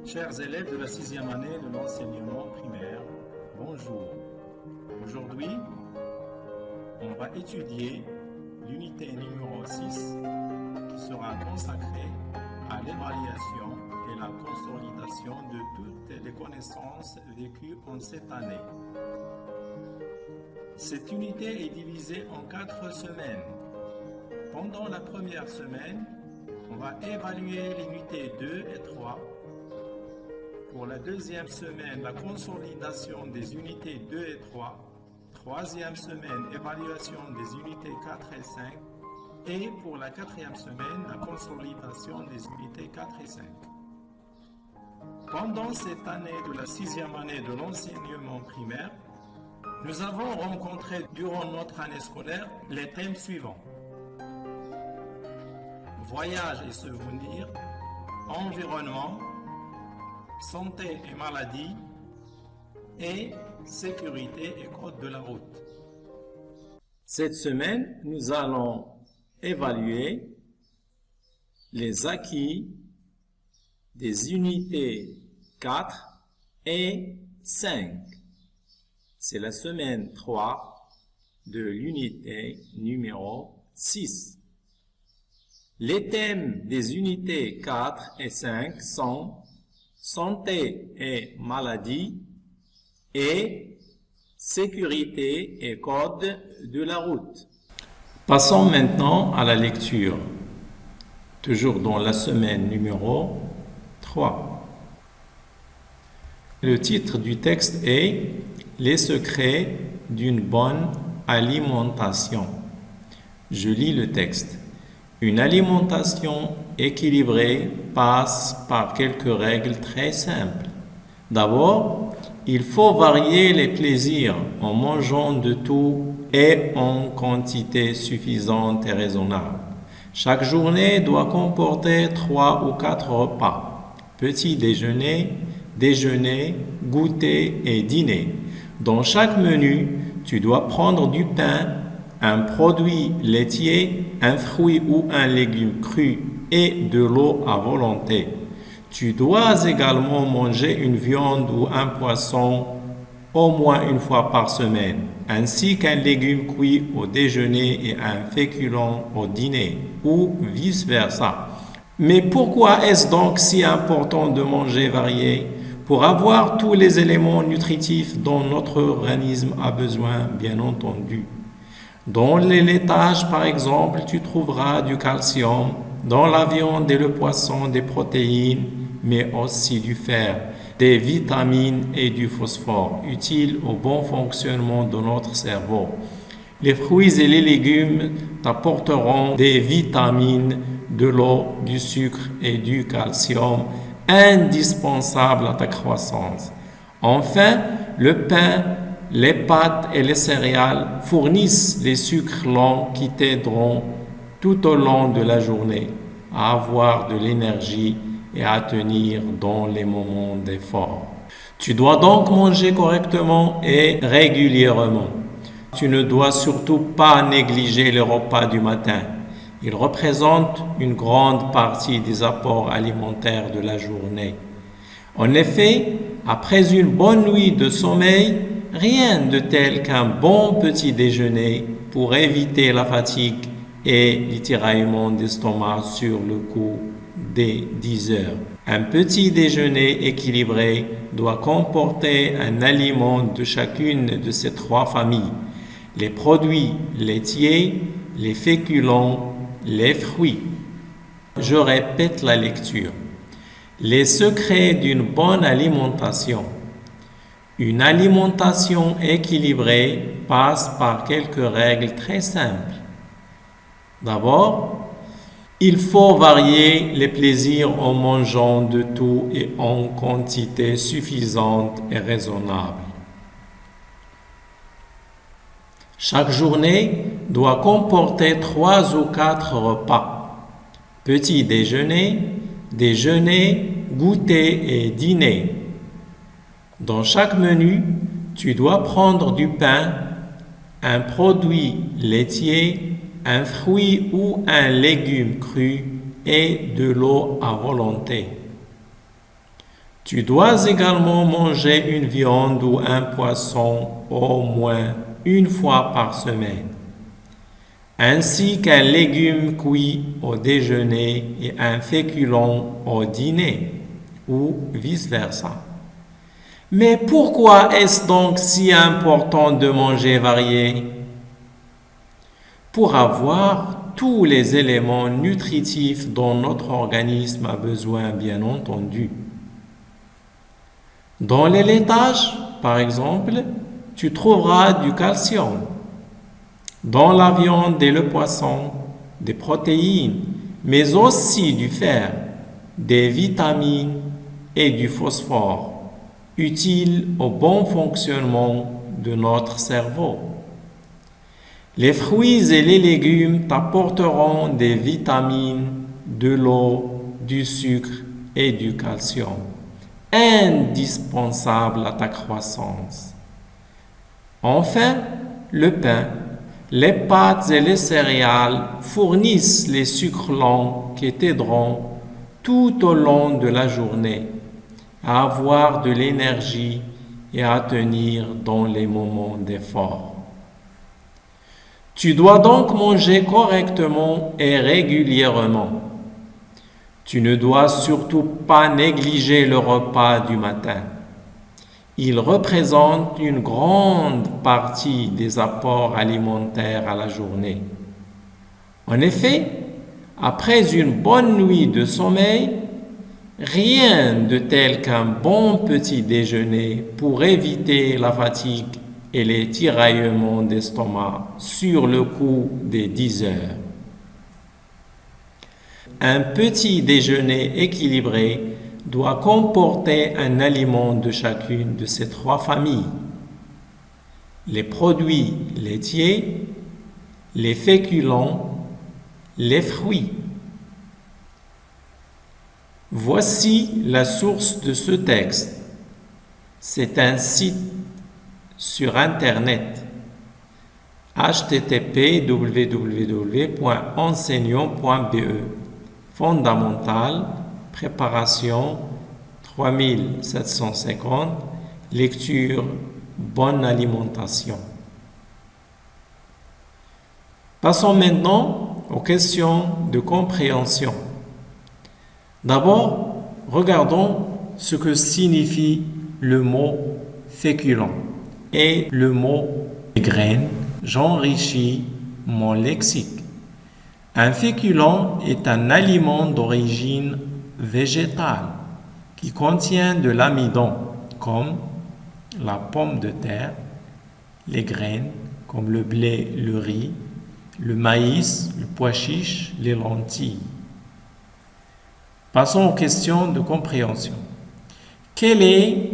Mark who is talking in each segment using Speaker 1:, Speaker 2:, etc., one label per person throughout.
Speaker 1: Chers élèves de la 6e année de l'enseignement primaire, bonjour. Aujourd'hui, on va étudier l'unité numéro 6 qui sera consacrée à l'évaluation et la consolidation de toutes les connaissances vécues en cette année. Cette unité est divisée en 4 semaines. Pendant la première semaine, on va évaluer l'unité 2 et 3. Pour la deuxième semaine, la consolidation des unités 2 et 3. Troisième semaine, évaluation des unités 4 et 5. Et pour la quatrième semaine, la consolidation des unités 4 et 5. Pendant cette année de la 6e année de l'enseignement primaire, nous avons rencontré durant notre année scolaire les thèmes suivants. Voyage et souvenirs, environnement, santé et maladie, et sécurité et code de la route. Cette semaine, nous allons évaluer les acquis des unités 4 et 5. C'est la semaine 3 de l'unité numéro 6. Les thèmes des unités 4 et 5 sont santé et maladie et sécurité et code de la route. Passons maintenant à la lecture, toujours dans la semaine numéro 3. Le titre du texte est « Les secrets d'une bonne alimentation ». Je lis le texte. Une alimentation équilibrée passe par quelques règles très simples. D'abord, il faut varier les plaisirs en mangeant de tout et en quantité suffisante et raisonnable. Chaque journée doit comporter 3 ou 4 repas, petit déjeuner, déjeuner, goûter et dîner. Dans chaque menu, tu dois prendre du pain, un produit laitier, un fruit ou un légume cru et de l'eau à volonté. Tu dois également manger une viande ou un poisson au moins une fois par semaine, ainsi qu'un légume cuit au déjeuner et un féculent au dîner, ou vice-versa. Mais pourquoi est-ce donc si important de manger varié? Pour avoir tous les éléments nutritifs dont notre organisme a besoin, bien entendu. Dans les laitages, par exemple, tu trouveras du calcium, dans la viande et le poisson, des protéines, mais aussi du fer, des vitamines et du phosphore, utiles au bon fonctionnement de notre cerveau. Les fruits et les légumes t'apporteront des vitamines, de l'eau, du sucre et du calcium, indispensables à ta croissance. Enfin, le pain, les pâtes et les céréales fournissent les sucres lents qui t'aideront tout au long de la journée à avoir de l'énergie et à tenir dans les moments d'effort. Tu dois donc manger correctement et régulièrement. Tu ne dois surtout pas négliger les repas du matin. Ils représentent une grande partie des apports alimentaires de la journée. En effet, après une bonne nuit de sommeil, rien de tel qu'un bon petit déjeuner pour éviter la fatigue et les tiraillements d'estomac sur le coup des 10 heures. Un petit déjeuner équilibré doit comporter un aliment de chacune de ces 3 familles: les produits laitiers, les féculents, les fruits. Je répète la lecture. Les secrets d'une bonne alimentation. Une alimentation équilibrée passe par quelques règles très simples. D'abord, il faut varier les plaisirs en mangeant de tout et en quantité suffisante et raisonnable. Chaque journée doit comporter 3 ou 4 repas: petit déjeuner, déjeuner, goûter et dîner. Dans chaque menu, tu dois prendre du pain, un produit laitier, un fruit ou un légume cru et de l'eau à volonté. Tu dois également manger une viande ou un poisson au moins une fois par semaine, ainsi qu'un légume cuit au déjeuner et un féculent au dîner, ou vice-versa. Mais pourquoi est-ce donc si important de manger varié? Pour avoir tous les éléments nutritifs dont notre organisme a besoin, bien entendu. Dans les laitages, par exemple, tu trouveras du calcium. Dans la viande et le poisson, des protéines, mais aussi du fer, des vitamines et du phosphore, utiles au bon fonctionnement de notre cerveau. Les fruits et les légumes t'apporteront des vitamines, de l'eau, du sucre et du calcium, indispensables à ta croissance. Enfin, le pain, les pâtes et les céréales fournissent les sucres lents qui t'aideront tout au long de la journée à avoir de l'énergie et à tenir dans les moments d'effort. Tu dois donc manger correctement et régulièrement. Tu ne dois surtout pas négliger le repas du matin. Il représente une grande partie des apports alimentaires à la journée. En effet, après une bonne nuit de sommeil, rien de tel qu'un bon petit déjeuner pour éviter la fatigue et les tiraillements d'estomac sur le coup des 10 heures. Un petit déjeuner équilibré doit comporter un aliment de chacune de ces trois familles: les produits laitiers, les féculents, les fruits. Voici la source de ce texte. C'est un site sur Internet, http://www.enseignant.be, fondamental, préparation 3750, lecture, bonne alimentation. Passons maintenant aux questions de compréhension. D'abord, regardons ce que signifie le mot féculent et le mot graine. J'enrichis mon lexique. Un féculent est un aliment d'origine végétale qui contient de l'amidon, comme la pomme de terre, les graines, comme le blé, le riz, le maïs, le pois chiche, les lentilles. Passons aux questions de compréhension. Quelle est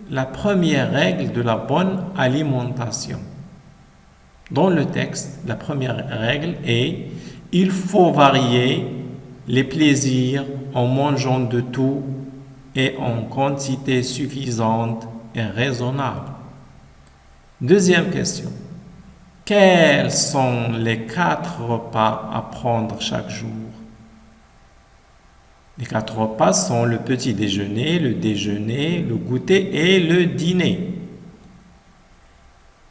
Speaker 1: la première règle de la bonne alimentation? Dans le texte, la première règle est: il faut varier les plaisirs en mangeant de tout et en quantité suffisante et raisonnable. Deuxième question. Quels sont les 4 repas à prendre chaque jour? Les 4 repas sont le petit déjeuner, le goûter et le dîner.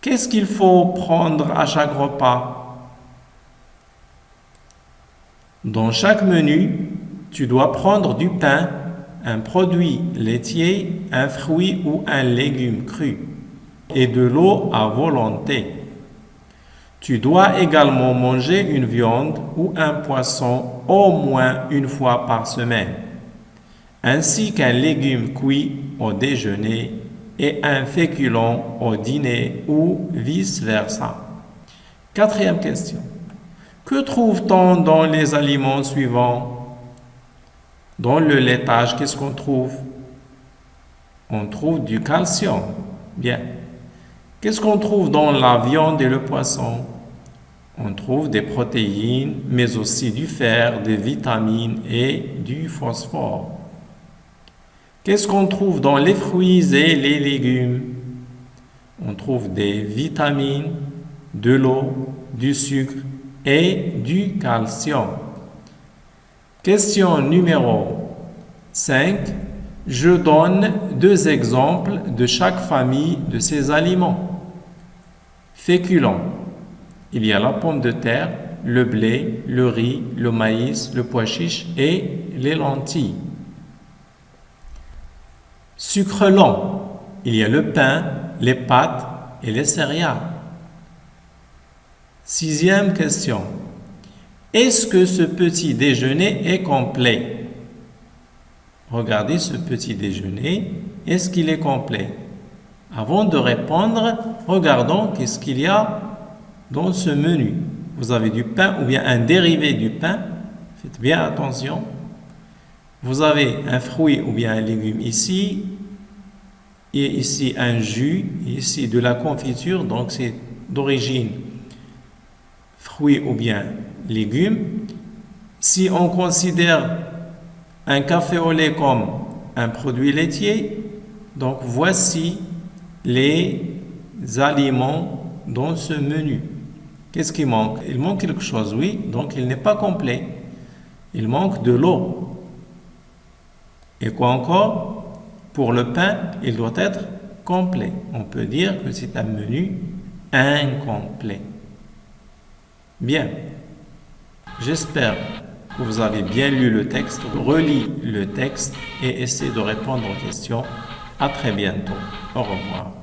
Speaker 1: Qu'est-ce qu'il faut prendre à chaque repas? Dans chaque menu, tu dois prendre du pain, un produit laitier, un fruit ou un légume cru et de l'eau à volonté. Tu dois également manger une viande ou un poisson au moins une fois par semaine, ainsi qu'un légume cuit au déjeuner et un féculent au dîner ou vice-versa. Quatrième question. Que trouve-t-on dans les aliments suivants? Dans le laitage, qu'est-ce qu'on trouve? On trouve du calcium. Bien. Qu'est-ce qu'on trouve dans la viande et le poisson? On trouve des protéines, mais aussi du fer, des vitamines et du phosphore. Qu'est-ce qu'on trouve dans les fruits et les légumes? On trouve des vitamines, de l'eau, du sucre et du calcium. Question numéro 5. Je donne 2 exemples de chaque famille de ces aliments. Féculents. Il y a la pomme de terre, le blé, le riz, le maïs, le pois chiche et les lentilles. Sucre lent. Il y a le pain, les pâtes et les céréales. 6e question. Est-ce que ce petit déjeuner est complet? Regardez ce petit déjeuner. Est-ce qu'il est complet? Avant de répondre, regardons qu'est-ce qu'il y a dans ce menu. Vous avez du pain ou bien un dérivé du pain. Faites bien attention. Vous avez un fruit ou bien un légume ici. Et ici un jus. Et ici de la confiture. Donc c'est d'origine fruit ou bien légumes. Si on considère un café au lait comme un produit laitier, donc voici les aliments dans ce menu. Qu'est-ce qui manque? Il manque quelque chose, oui, donc il n'est pas complet. Il manque de l'eau. Et quoi encore? Pour le pain, il doit être complet. On peut dire que c'est un menu incomplet. Bien. J'espère que vous avez bien lu le texte. Relis le texte et essayez de répondre aux questions. À très bientôt. Au revoir.